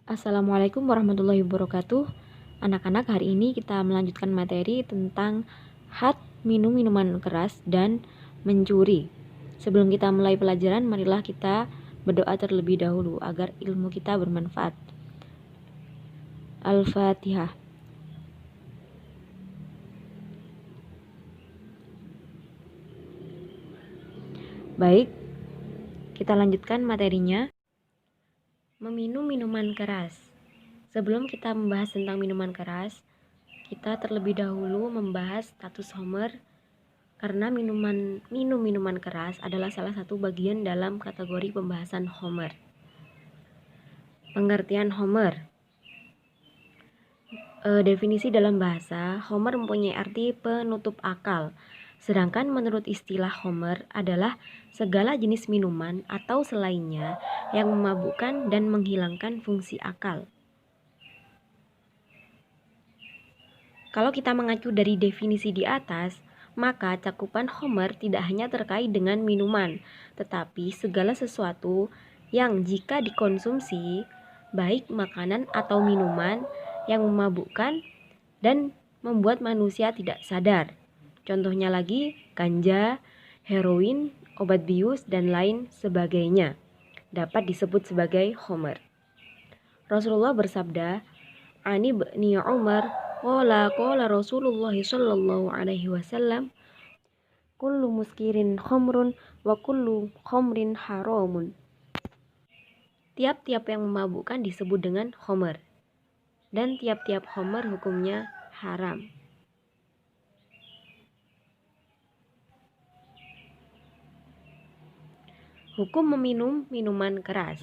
Assalamualaikum warahmatullahi wabarakatuh. Anak-anak, hari ini kita melanjutkan materi tentang had minum minuman keras dan mencuri. Sebelum kita mulai pelajaran, marilah kita berdoa terlebih dahulu agar ilmu kita bermanfaat. Al-Fatihah. Baik, kita lanjutkan materinya. Meminum minuman keras. Sebelum kita membahas tentang minuman keras, kita terlebih dahulu membahas status Homer, karena minum minuman keras adalah salah satu bagian dalam kategori pembahasan Homer. Pengertian Homer. Definisi dalam bahasa, Homer mempunyai arti penutup akal. Sedangkan menurut istilah Homer adalah segala jenis minuman atau selainnya yang memabukkan dan menghilangkan fungsi akal. Kalau kita mengacu dari definisi di atas, maka cakupan Homer tidak hanya terkait dengan minuman, tetapi segala sesuatu yang jika dikonsumsi, baik makanan atau minuman, yang memabukkan dan membuat manusia tidak sadar. Contohnya lagi, ganja, heroin, obat bius, dan lain sebagainya dapat disebut sebagai Homer. Rasulullah bersabda, Ani bni Umar, qala Rasulullah sallallahu alaihi wasallam, kullu muskirin khamrun wa kullu khamrin haramun. Tiap-tiap yang memabukkan disebut dengan Homer, dan tiap-tiap Homer hukumnya haram. Hukum meminum minuman keras.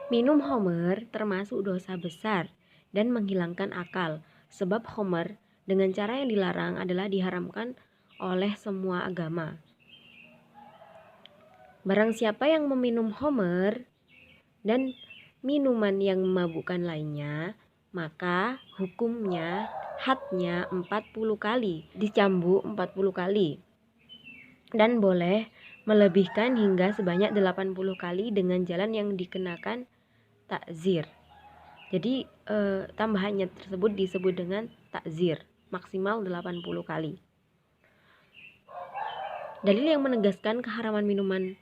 Minum Homer termasuk dosa besar dan menghilangkan akal, sebab Homer dengan cara yang dilarang adalah diharamkan oleh semua agama. Barang siapa yang meminum Homer dan minuman yang memabukkan lainnya, maka hukumnya hadnya 40 kali, dicambuk 40 kali, dan boleh melebihkan hingga sebanyak 80 kali dengan jalan yang dikenakan takzir. Jadi tambahannya tersebut disebut dengan takzir, maksimal 80 kali. Dalil yang menegaskan keharaman minuman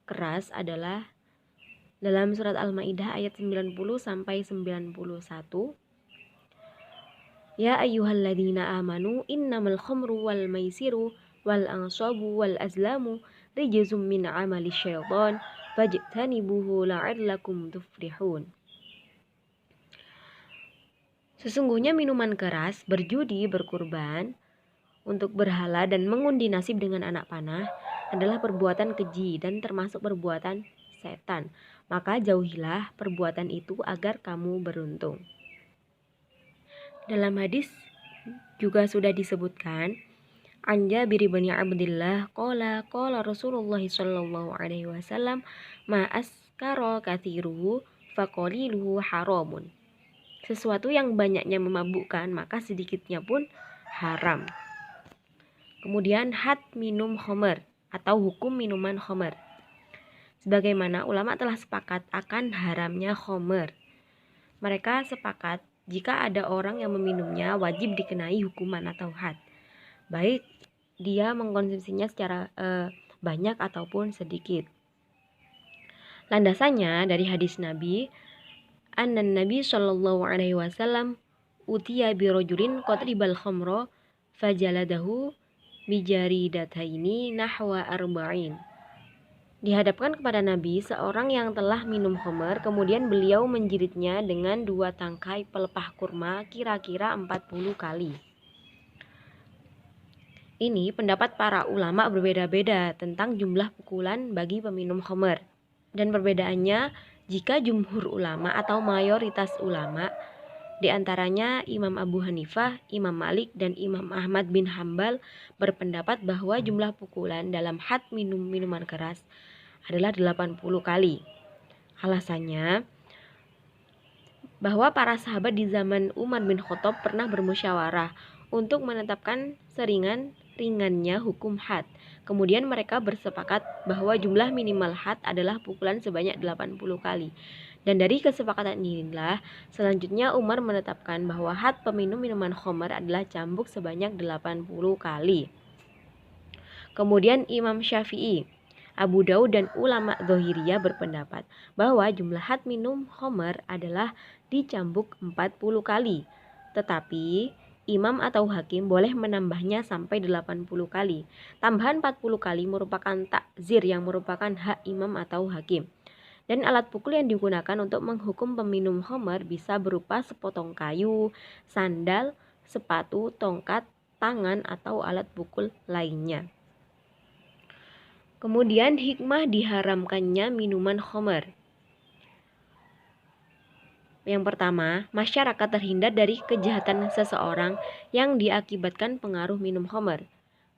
keras adalah dalam surat Al-Maidah ayat 90 sampai 91. Ya ayyuhalladzina amanu innamal khamru wal maisiru wal ansabu wal azlamu rijzum min amali syaitan fajtanibuhu la'allakum tuflihun. Sesungguhnya minuman keras, berjudi, berkurban untuk berhala dan mengundi nasib dengan anak panah adalah perbuatan keji dan termasuk perbuatan setan. Maka jauhilah perbuatan itu agar kamu beruntung. Dalam hadis juga sudah disebutkan, An Jabir bin Abdillah qala Rasulullah sallallahu alaihi wasallam ma askara kathiruhu faqaliluhu haramun. Sesuatu yang banyaknya memabukkan, maka sedikitnya pun haram. Kemudian had minum Homer atau hukum minuman Homer. Sebagaimana ulama telah sepakat akan haramnya Homer. Mereka sepakat jika ada orang yang meminumnya wajib dikenai hukuman atau had, baik dia mengkonsumsinya secara banyak ataupun sedikit. Landasannya dari hadis Nabi, annan Nabi sallallahu alaihi wasallam utiya bi rajulin qatribal khamra fajaladahu bijaridataini nahwa arba'in. Dihadapkan kepada Nabi seorang yang telah minum khamr, kemudian beliau menjiritnya dengan 2 tangkai pelepah kurma kira-kira 40 kali. Ini pendapat para ulama berbeda-beda tentang jumlah pukulan bagi peminum khamr. Dan perbedaannya, jika jumhur ulama atau mayoritas ulama, di antaranya Imam Abu Hanifah, Imam Malik, dan Imam Ahmad bin Hambal berpendapat bahwa jumlah pukulan dalam had minum minuman keras adalah 80 kali. Alasannya bahwa para sahabat di zaman Umar bin Khattab pernah bermusyawarah untuk menetapkan seringan ringannya hukum had. Kemudian mereka bersepakat bahwa jumlah minimal had adalah pukulan sebanyak 80 kali. Dan dari kesepakatan inilah selanjutnya Umar menetapkan bahwa had peminum minuman khamar adalah cambuk sebanyak 80 kali. Kemudian Imam Syafi'i, Abu Daud dan ulama Zahiriyah berpendapat bahwa jumlah had minum khamar adalah dicambuk 40 kali. Tetapi imam atau hakim boleh menambahnya sampai 80 kali. Tambahan 40 kali merupakan takzir yang merupakan hak imam atau hakim. Dan alat pukul yang digunakan untuk menghukum peminum khamar bisa berupa sepotong kayu, sandal, sepatu, tongkat, tangan, atau alat pukul lainnya. Kemudian hikmah diharamkannya minuman khamar. Yang pertama, masyarakat terhindar dari kejahatan seseorang yang diakibatkan pengaruh minum khamar.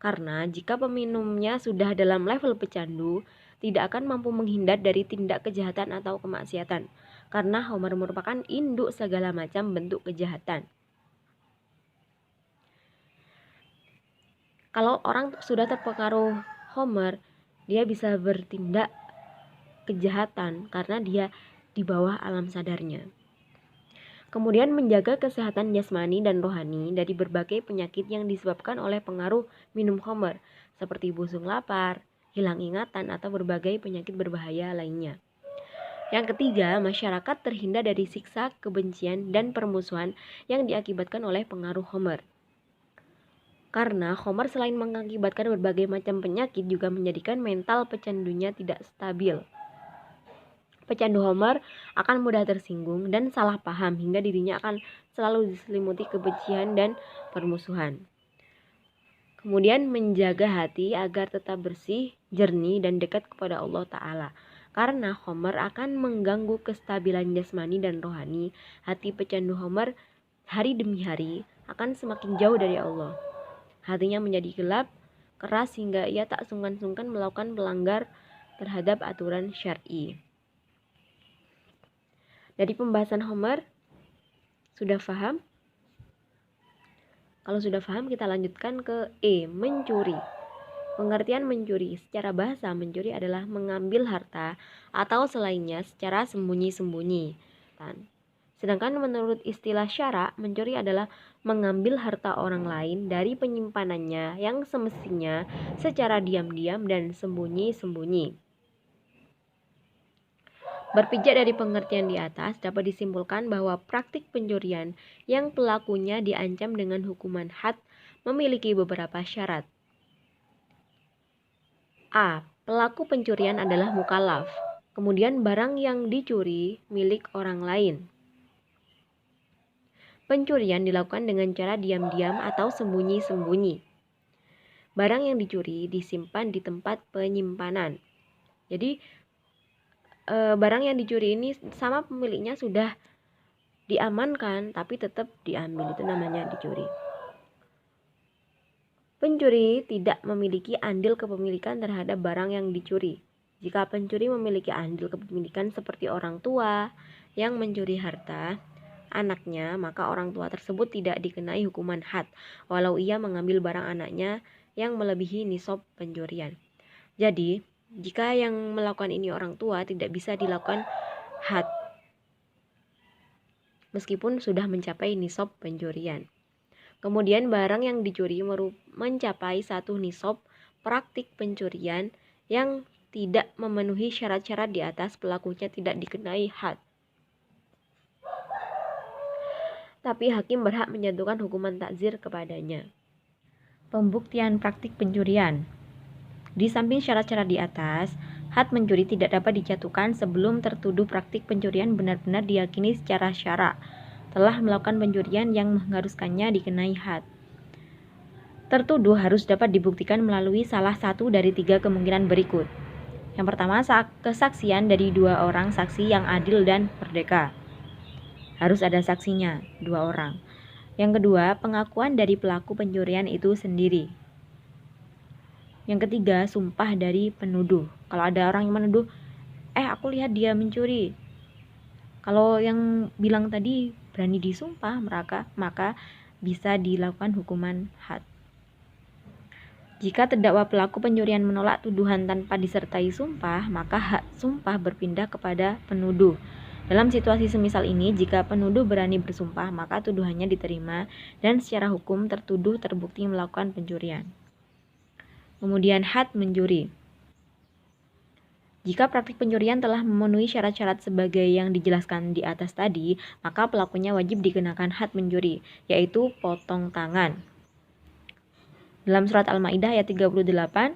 Karena jika peminumnya sudah dalam level pecandu, tidak akan mampu menghindar dari tindak kejahatan atau kemaksiatan. Karena khamar merupakan induk segala macam bentuk kejahatan. Kalau orang sudah terpengaruh khamar, dia bisa bertindak kejahatan karena dia di bawah alam sadarnya. Kemudian menjaga kesehatan jasmani dan rohani dari berbagai penyakit yang disebabkan oleh pengaruh minum khamar, seperti busung lapar, hilang ingatan, atau berbagai penyakit berbahaya lainnya. Yang ketiga, masyarakat terhindar dari siksa, kebencian, dan permusuhan yang diakibatkan oleh pengaruh khamar. Karena khamar selain mengakibatkan berbagai macam penyakit juga menjadikan mental pecandunya tidak stabil. Pecandu khamar akan mudah tersinggung dan salah paham hingga dirinya akan selalu diselimuti kebencian dan permusuhan. Kemudian menjaga hati agar tetap bersih, jernih, dan dekat kepada Allah Ta'ala. Karena khamar akan mengganggu kestabilan jasmani dan rohani, hati pecandu khamar hari demi hari akan semakin jauh dari Allah. Hatinya menjadi gelap, keras hingga ia tak sungkan-sungkan melakukan pelanggar terhadap aturan syar'i. Dari pembahasan khamar, sudah paham? Kalau sudah paham, kita lanjutkan ke E, mencuri. Pengertian mencuri secara bahasa, mencuri adalah mengambil harta atau selainnya secara sembunyi-sembunyi. Sedangkan menurut istilah syara, mencuri adalah mengambil harta orang lain dari penyimpanannya yang semestinya secara diam-diam dan sembunyi-sembunyi. Berpijak dari pengertian di atas, dapat disimpulkan bahwa praktik pencurian yang pelakunya diancam dengan hukuman had memiliki beberapa syarat. A. Pelaku pencurian adalah mukallaf. Kemudian barang yang dicuri milik orang lain. Pencurian dilakukan dengan cara diam-diam atau sembunyi-sembunyi. Barang yang dicuri disimpan di tempat penyimpanan. Jadi barang yang dicuri ini sama pemiliknya sudah diamankan tapi tetap diambil, itu namanya dicuri. Pencuri tidak memiliki andil kepemilikan terhadap barang yang dicuri. Jika pencuri memiliki andil kepemilikan seperti orang tua yang mencuri harta anaknya, maka orang tua tersebut tidak dikenai hukuman had walau ia mengambil barang anaknya yang melebihi nisab pencurian. Jadi jika yang melakukan ini orang tua, tidak bisa dilakukan had meskipun sudah mencapai nisab pencurian. Kemudian barang yang dicuri mencapai satu nisab praktik pencurian yang tidak memenuhi syarat-syarat di atas, pelakunya tidak dikenai had. Tapi hakim berhak menjatuhkan hukuman takzir kepadanya. Pembuktian praktik pencurian. Di samping syarat-syarat di atas, had mencuri tidak dapat dijatuhkan sebelum tertuduh praktik pencurian benar-benar diyakini secara syara telah melakukan pencurian yang mengharuskannya dikenai had. Tertuduh harus dapat dibuktikan melalui salah satu dari 3 kemungkinan berikut. Yang pertama, kesaksian dari 2 orang saksi yang adil dan merdeka. Harus ada saksinya, 2 orang. Yang kedua, pengakuan dari pelaku pencurian itu sendiri. Yang ketiga, sumpah dari penuduh. Kalau ada orang yang menuduh, aku lihat dia mencuri. Kalau yang bilang tadi berani disumpah, maka bisa dilakukan hukuman had. Jika terdakwa pelaku pencurian menolak tuduhan tanpa disertai sumpah, maka hak sumpah berpindah kepada penuduh. Dalam situasi semisal ini, jika penuduh berani bersumpah, maka tuduhannya diterima dan secara hukum tertuduh terbukti melakukan pencurian. Kemudian had mencuri. Jika praktik pencurian telah memenuhi syarat-syarat sebagai yang dijelaskan di atas tadi, maka pelakunya wajib dikenakan had mencuri, yaitu potong tangan. Dalam surat Al-Maidah ayat 38,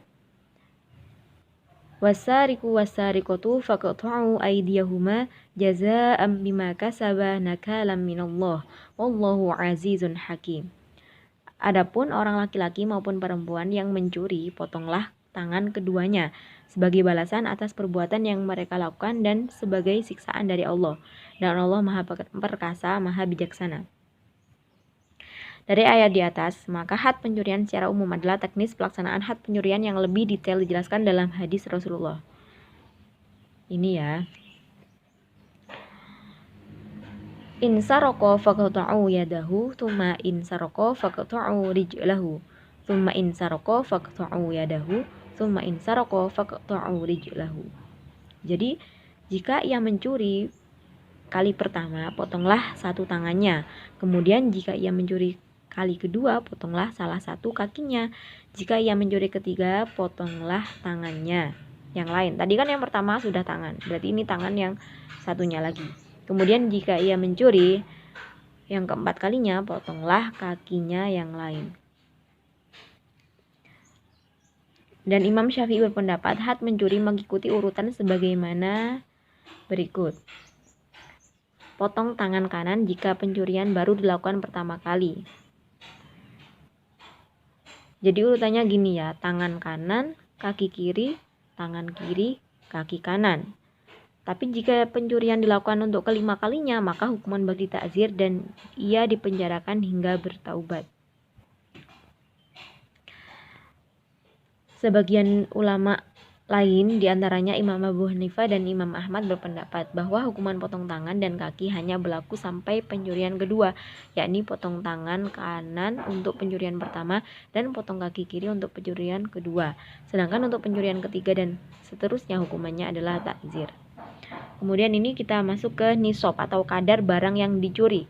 wasariqu wasariqatu faqta'u aydiyahuma jazaa'an bima kasaba nakalam minallah wallahu azizun hakim. Adapun orang laki-laki maupun perempuan yang mencuri, potonglah tangan keduanya sebagai balasan atas perbuatan yang mereka lakukan dan sebagai siksaan dari Allah. Dan Allah Maha Perkasa, Maha Bijaksana. Dari ayat di atas, maka had pencurian secara umum adalah teknis pelaksanaan had pencurian yang lebih detail dijelaskan dalam hadis Rasulullah. Ini ya. Insaroko faqta'u yadahu, thumma insaroko faqta'u rijlahu, thumma insaroko faqta'u yadahu, thumma insaroko faqta'u rijlahu. Jadi, jika ia mencuri kali pertama, potonglah satu tangannya. Kemudian jika ia mencuri kali kedua, potonglah salah satu kakinya. Jika ia mencuri ketiga, potonglah tangannya yang lain. Tadi kan yang pertama sudah tangan, berarti ini tangan yang satunya lagi. Kemudian jika ia mencuri yang keempat kalinya, potonglah kakinya yang lain. Dan Imam Syafi'i berpendapat had mencuri mengikuti urutan sebagaimana berikut. Potong tangan kanan jika pencurian baru dilakukan pertama kali. Jadi urutannya gini ya, tangan kanan, kaki kiri, tangan kiri, kaki kanan. Tapi jika pencurian dilakukan untuk kelima kalinya, maka hukuman bagi ta'zir dan ia dipenjarakan hingga bertaubat. Sebagian ulama lain, diantaranya Imam Abu Hanifah dan Imam Ahmad berpendapat bahwa hukuman potong tangan dan kaki hanya berlaku sampai pencurian kedua, yakni potong tangan kanan untuk pencurian pertama dan potong kaki kiri untuk pencurian kedua. Sedangkan untuk pencurian ketiga dan seterusnya hukumannya adalah takzir. Kemudian ini kita masuk ke nisab atau kadar barang yang dicuri.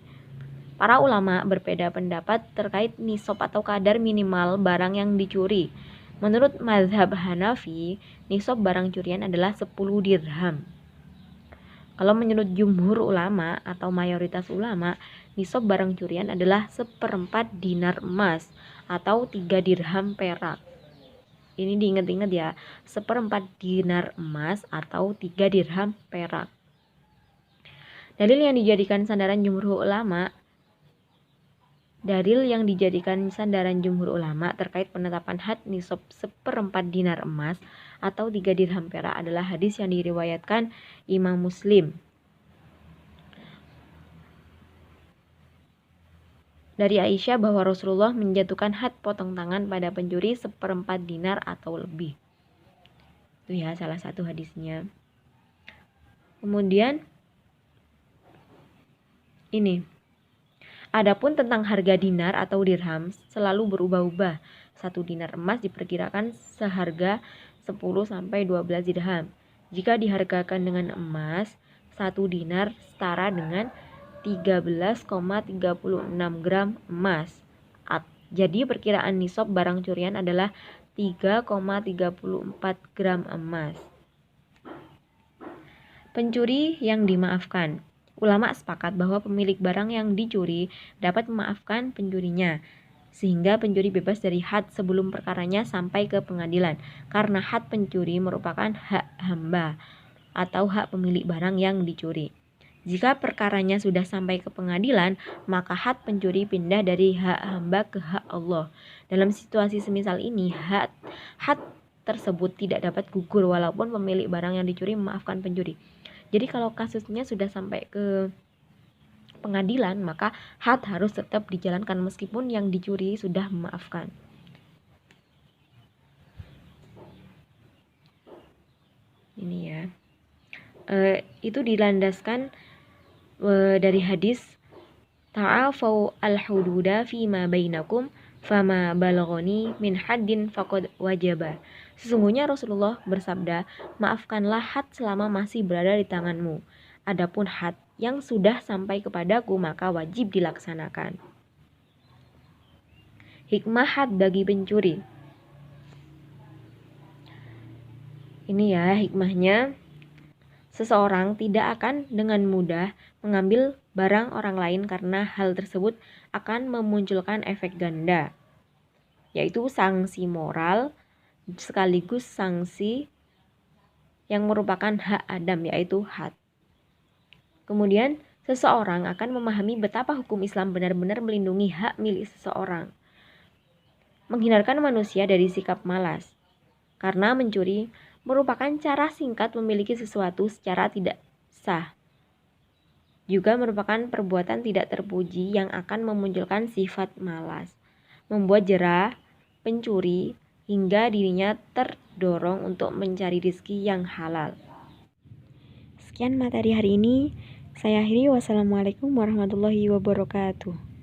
Para ulama berbeda pendapat terkait nisab atau kadar minimal barang yang dicuri. Menurut mazhab Hanafi, nisab barang curian adalah 10 dirham. Kalau menurut jumhur ulama atau mayoritas ulama, nisab barang curian adalah 1/4 dinar emas atau 3 dirham perak. Ini diingat-ingat ya, 1/4 dinar emas atau 3 dirham perak. Dalil yang dijadikan sandaran jumhur ulama terkait penetapan had nisab 1/4 dinar emas atau 3 dirham perak adalah hadis yang diriwayatkan Imam Muslim dari Aisyah bahwa Rasulullah menjatuhkan had potong tangan pada pencuri 1/4 dinar atau lebih. Itu ya salah satu hadisnya. Kemudian ini, adapun tentang harga dinar atau dirham selalu berubah-ubah. 1 dinar emas diperkirakan seharga 10-12 dirham. Jika dihargakan dengan emas, 1 dinar setara dengan 13,36 gram emas. Jadi perkiraan nisab barang curian adalah 3,34 gram emas. Pencuri yang dimaafkan. Ulama sepakat bahwa pemilik barang yang dicuri dapat memaafkan pencurinya, sehingga pencuri bebas dari had sebelum perkaranya sampai ke pengadilan, karena had pencuri merupakan hak hamba atau hak pemilik barang yang dicuri. Jika perkaranya sudah sampai ke pengadilan, maka had pencuri pindah dari hak hamba ke hak Allah. Dalam situasi semisal ini, had tersebut tidak dapat gugur walaupun pemilik barang yang dicuri memaafkan pencuri. Jadi kalau kasusnya sudah sampai ke pengadilan, maka had harus tetap dijalankan meskipun yang dicuri sudah memaafkan. Ini ya. Itu dilandaskan dari hadis ta'afau al-hududa fima bainakum Fama balagoni min haddin faqad wajaba. Sesungguhnya Rasulullah bersabda, maafkanlah had selama masih berada di tanganmu. Adapun had yang sudah sampai kepadaku maka wajib dilaksanakan. Hikmah had bagi pencuri. Ini ya hikmahnya. Seseorang tidak akan dengan mudah mengambil barang orang lain karena hal tersebut akan memunculkan efek ganda, yaitu sanksi moral sekaligus sanksi yang merupakan hak Adam, yaitu had. Kemudian, seseorang akan memahami betapa hukum Islam benar-benar melindungi hak milik seseorang, menghindarkan manusia dari sikap malas, karena mencuri merupakan cara singkat memiliki sesuatu secara tidak sah. Juga merupakan perbuatan tidak terpuji yang akan memunculkan sifat malas, membuat jera pencuri hingga dirinya terdorong untuk mencari rezeki yang halal. Sekian materi hari ini. Saya akhiri. Wassalamualaikum warahmatullahi wabarakatuh.